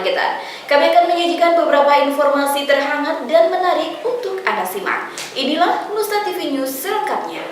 Magetan. Kami akan menyajikan beberapa informasi terhangat dan menarik untuk Anda simak. Inilah Nusa TV News selengkapnya.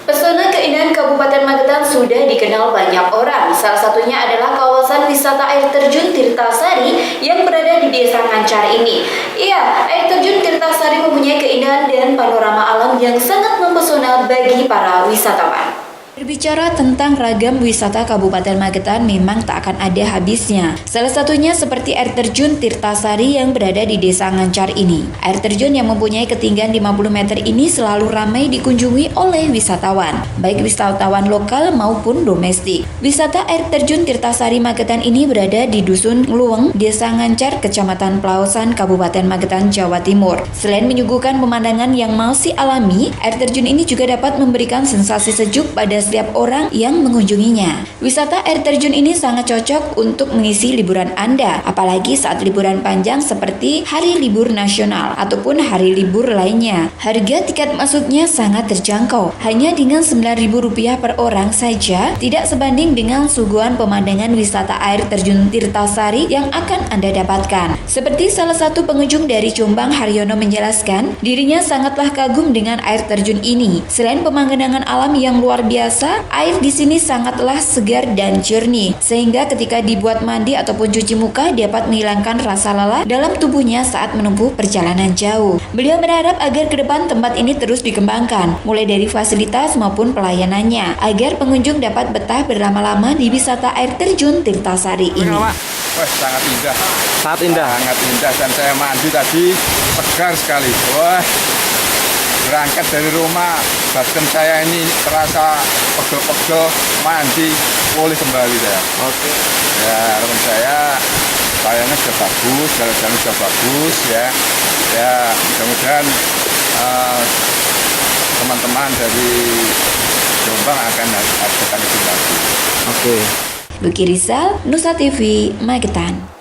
Pesona keindahan Kabupaten Magetan sudah dikenal banyak orang. Salah satunya adalah kawasan wisata air terjun Tirtasari yang berada di Desa Ngancar ini. Iya, air terjun Tirtasari mempunyai keindahan dan panorama alam yang sangat mempesona bagi para wisatawan. Berbicara tentang ragam wisata Kabupaten Magetan memang tak akan ada habisnya. Salah satunya seperti air terjun Tirtasari yang berada di Desa Ngancar ini. Air terjun yang mempunyai ketinggian 50 meter ini selalu ramai dikunjungi oleh wisatawan, baik wisatawan lokal maupun domestik. Wisata air terjun Tirtasari Magetan ini berada di Dusun Ngluweng, Desa Ngancar, Kecamatan Plaosan, Kabupaten Magetan, Jawa Timur. Selain menyuguhkan pemandangan yang masih alami, air terjun ini juga dapat memberikan sensasi sejuk pada setiap orang yang mengunjunginya. Wisata air terjun ini sangat cocok untuk mengisi liburan Anda, apalagi saat liburan panjang seperti hari libur nasional ataupun hari libur lainnya. Harga tiket masuknya sangat terjangkau, hanya dengan Rp9.000 per orang saja, tidak sebanding dengan suguhan pemandangan wisata air terjun Tirtasari yang akan Anda dapatkan. Seperti salah satu pengunjung dari Jombang, Haryono menjelaskan, dirinya sangatlah kagum dengan air terjun ini. Selain pemandangan alam yang luar biasa, air di sini sangatlah segar dan jernih, sehingga ketika dibuat mandi ataupun cuci muka dapat menghilangkan rasa lelah dalam tubuhnya saat menempuh perjalanan jauh. Beliau berharap agar ke depan tempat ini terus dikembangkan, mulai dari fasilitas maupun pelayanannya, agar pengunjung dapat betah berlama-lama di wisata air terjun Tirtasari ini. Wah, sangat indah. Sangat indah. Sangat indah, dan saya mandi tadi segar sekali. Wah, berangkat dari rumah, badan saya ini terasa pegel-pegel, mandi, pulih kembali saya. Oke. Ya, harapan saya pelayanan sudah bagus, jalan-jalan sudah bagus ya. Ya, mudah-mudahan teman-teman dari Jombang akan itu lagi. Oke. Luki Rizal, Nusa TV, Magetan.